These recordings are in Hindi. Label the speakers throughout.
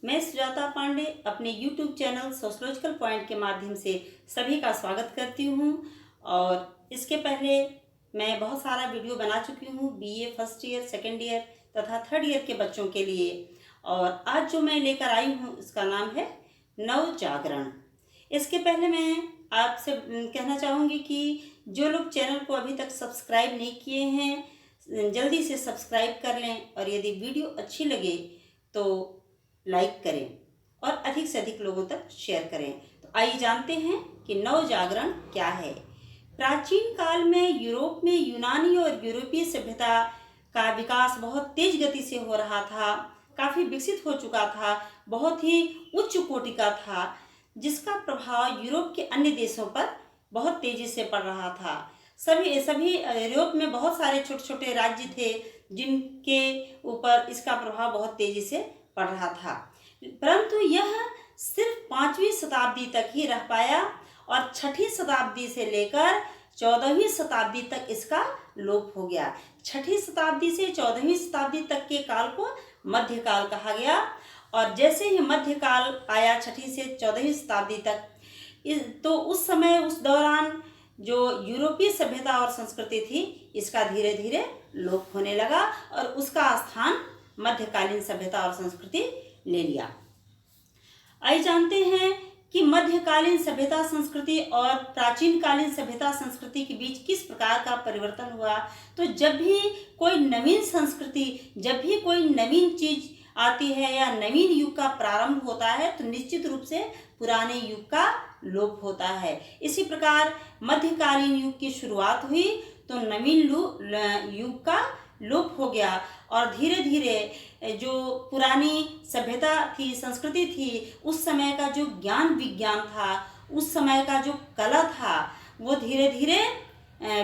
Speaker 1: मैं सुजाता पांडे अपने YouTube चैनल सोशोलॉजिकल पॉइंट के माध्यम से सभी का स्वागत करती हूँ। और इसके पहले मैं बहुत सारा वीडियो बना चुकी हूँ BA first year, second year तथा थर्ड ईयर के बच्चों के लिए। और आज जो मैं लेकर आई हूँ उसका नाम है नव जागरण। इसके पहले मैं आपसे कहना चाहूँगी कि जो लोग चैनल को अभी तक सब्सक्राइब नहीं किए हैं जल्दी से सब्सक्राइब कर लें, और यदि वीडियो अच्छी लगे तो लाइक करें और अधिक से अधिक लोगों तक शेयर करें। तो आइए जानते हैं कि नव जागरण क्या है। प्राचीन काल में यूरोप में यूनानी और यूरोपीय सभ्यता का विकास बहुत तेज गति से हो रहा था, काफ़ी विकसित हो चुका था, बहुत ही उच्च कोटि का था, जिसका प्रभाव यूरोप के अन्य देशों पर बहुत तेजी से पड़ रहा था। सभी यूरोप में बहुत सारे छोटे छोटे राज्य थे जिनके ऊपर इसका प्रभाव बहुत तेजी से पड़ रहा था, परंतु यह सिर्फ 5वीं शताब्दी तक ही रह पाया और 6ठी शताब्दी से लेकर 14वीं शताब्दी तक इसका लोप हो गया। 6ठी शताब्दी से 14वीं शताब्दी तक के काल को मध्यकाल कहा गया, और जैसे ही मध्यकाल आया 6ठी से 14वीं शताब्दी तक, तो उस समय उस दौरान जो यूरोपीय सभ्यता और संस्कृति थी इसका धीरे धीरे लोप होने लगा और उसका स्थान मध्यकालीन सभ्यता और संस्कृति ले लिया। आइए जानते हैं कि मध्यकालीन सभ्यता संस्कृति और प्राचीन कालीन सभ्यता संस्कृति के बीच किस प्रकार का परिवर्तन हुआ। तो जब भी कोई नवीन संस्कृति, जब भी कोई नवीन चीज आती है या नवीन युग का प्रारंभ होता है तो निश्चित रूप से पुराने युग का लोप होता है। इसी प्रकार मध्यकालीन युग की शुरुआत हुई तो नवीन युग का लोप हो गया, और धीरे धीरे जो पुरानी सभ्यता थी, संस्कृति थी, उस समय का जो ज्ञान विज्ञान था, उस समय का जो कला था, वो धीरे धीरे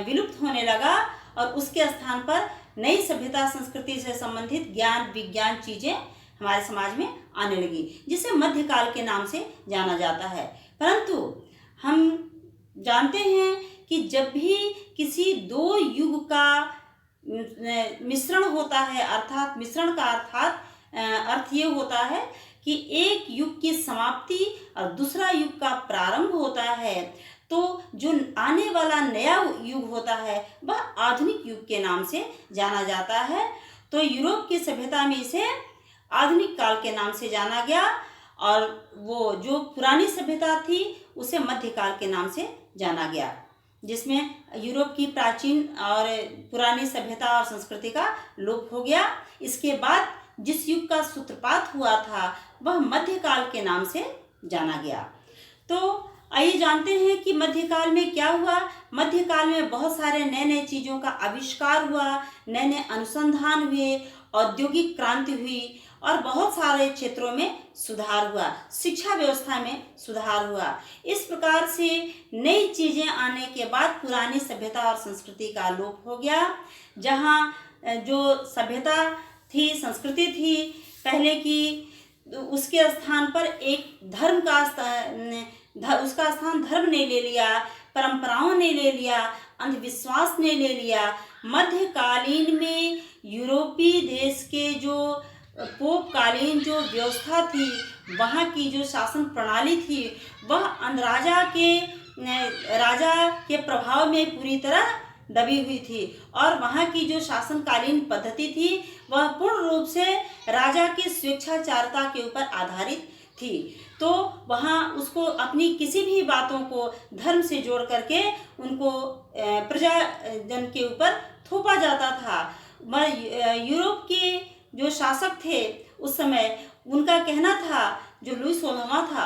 Speaker 1: विलुप्त होने लगा और उसके स्थान पर नई सभ्यता संस्कृति से संबंधित ज्ञान विज्ञान चीज़ें हमारे समाज में आने लगी, जिसे मध्यकाल के नाम से जाना जाता है। परंतु हम जानते हैं कि जब भी किसी दो युग का मिश्रण होता है, अर्थात मिश्रण का अर्थ ये होता है कि एक युग की समाप्ति और दूसरा युग का प्रारंभ होता है, तो जो आने वाला नया युग होता है वह आधुनिक युग के नाम से जाना जाता है। तो यूरोप की सभ्यता में इसे आधुनिक काल के नाम से जाना गया, और वो जो पुरानी सभ्यता थी उसे मध्यकाल के नाम से जाना गया, जिसमें यूरोप की प्राचीन और पुरानी सभ्यता और संस्कृति का लोप हो गया। इसके बाद जिस युग का सूत्रपात हुआ था वह मध्यकाल के नाम से जाना गया। तो आइए जानते हैं कि मध्यकाल में क्या हुआ। मध्यकाल में बहुत सारे नए नए चीज़ों का आविष्कार हुआ, नए नए अनुसंधान हुए, औद्योगिक क्रांति हुई और बहुत सारे क्षेत्रों में सुधार हुआ, शिक्षा व्यवस्था में सुधार हुआ। इस प्रकार से नई चीज़ें आने के बाद पुरानी सभ्यता और संस्कृति का लोप हो गया। जहाँ जो सभ्यता थी, संस्कृति थी पहले की, उसके स्थान पर एक धर्म का उसका स्थान धर्म ने ले लिया, परंपराओं ने ले लिया, अंधविश्वास ने ले लिया। मध्यकालीन में यूरोपीय देश के जो पोप कालीन जो व्यवस्था थी, वहाँ की जो शासन प्रणाली थी, वह राजा के प्रभाव में पूरी तरह दबी हुई थी, और वहाँ की जो शासनकालीन पद्धति थी वह पूर्ण रूप से राजा की स्वेच्छाचारता के ऊपर आधारित थी। तो वहाँ उसको अपनी किसी भी बातों को धर्म से जोड़ करके उनको प्रजाजन के ऊपर थोपा जाता था। यूरोप के जो शासक थे उस समय, उनका कहना था, जो लुई 16वां था,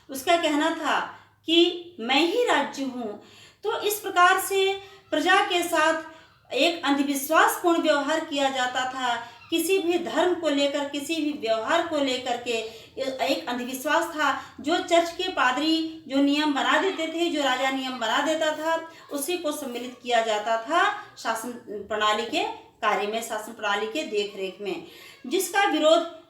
Speaker 1: उसका कहना था कि मैं ही राज्य हूँ। तो इस प्रकार से प्रजा के साथ एक अंधविश्वास पूर्ण व्यवहार किया जाता था। किसी भी धर्म को लेकर, किसी भी व्यवहार को लेकर के एक अंधविश्वास था। जो चर्च के पादरी जो नियम बना देते थे, जो राजा नियम बना देता था, उसी को सम्मिलित किया जाता था शासन प्रणाली के कार्य में, शासन प्रणाली के देखरेख में, जिसका विरोध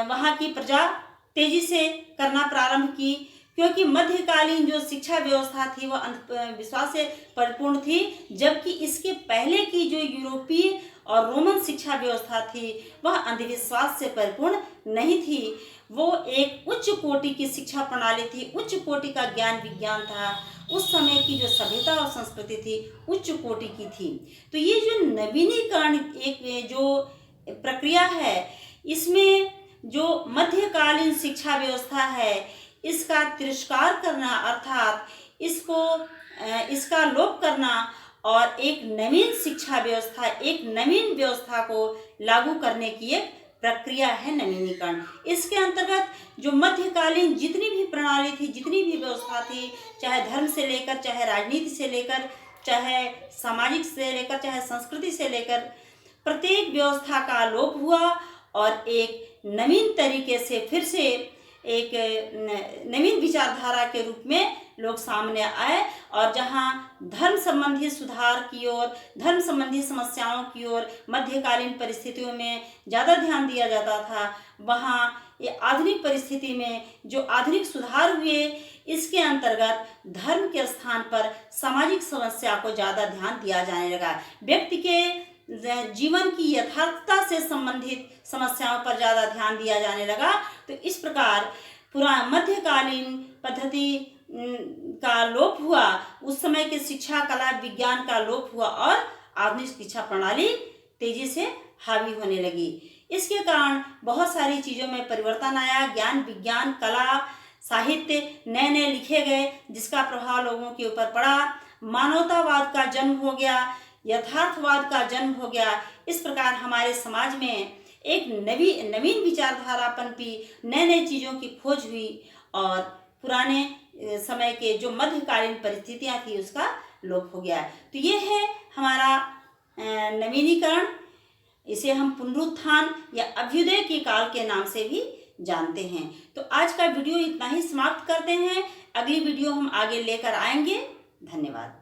Speaker 1: वहाँ की प्रजा तेजी से करना प्रारंभ की, क्योंकि मध्यकालीन जो शिक्षा व्यवस्था थी वह अंधविश्वास से परिपूर्ण थी, जबकि इसके पहले की जो यूरोपीय और रोमन शिक्षा व्यवस्था थी वह अंधविश्वास से परिपूर्ण नहीं थी। वो एक उच्च कोटि की शिक्षा प्रणाली थी, उच्च कोटि का ज्ञान विज्ञान था। उस समय की जो सभ्यता और संस्कृति थी उच्च कोटि की थी। तो ये जो नवीनीकरण एक जो प्रक्रिया है, इसमें जो मध्यकालीन शिक्षा व्यवस्था है इसका तिरस्कार करना, अर्थात इसका लोप करना और एक नवीन शिक्षा व्यवस्था, एक नवीन व्यवस्था को लागू करने की एक प्रक्रिया है नवीनीकरण। इसके अंतर्गत जो मध्यकालीन जितनी भी प्रणाली थी, जितनी भी व्यवस्था थी, चाहे धर्म से लेकर, चाहे राजनीति से लेकर, चाहे सामाजिक से लेकर, चाहे संस्कृति से लेकर, प्रत्येक व्यवस्था का लोप हुआ और एक नवीन तरीके से फिर से एक नवीन विचारधारा के रूप में लोग सामने आए। और जहां धर्म संबंधी सुधार की ओर, धर्म संबंधी समस्याओं की ओर मध्यकालीन परिस्थितियों में ज़्यादा ध्यान दिया जाता था, वहां ये आधुनिक परिस्थिति में जो आधुनिक सुधार हुए, इसके अंतर्गत धर्म के स्थान पर सामाजिक समस्या को ज़्यादा ध्यान दिया जाने लगा। व्यक्ति के जीवन की यथार्थता से संबंधित समस्याओं पर ज़्यादा ध्यान दिया जाने लगा। तो इस प्रकार मध्यकालीन पद्धति का लोप हुआ, उस समय के शिक्षा कला विज्ञान का लोप हुआ और आधुनिक शिक्षा प्रणाली तेजी से हावी होने लगी। इसके कारण बहुत सारी चीज़ों में परिवर्तन आया। ज्ञान विज्ञान कला साहित्य नए नए लिखे गए, जिसका प्रभाव लोगों के ऊपर पड़ा। मानवतावाद का जन्म हो गया, यथार्थवाद का जन्म हो गया। इस प्रकार हमारे समाज में एक नवीन विचारधारा पनपी, नए नए चीज़ों की खोज हुई और पुराने समय के जो मध्यकालीन परिस्थितियाँ थी उसका लोप हो गया। तो ये है हमारा नवीनीकरण। इसे हम पुनरुत्थान या अभ्युदय के काल के नाम से भी जानते हैं। तो आज का वीडियो इतना ही समाप्त करते हैं। अगली वीडियो हम आगे लेकर आएंगे। धन्यवाद।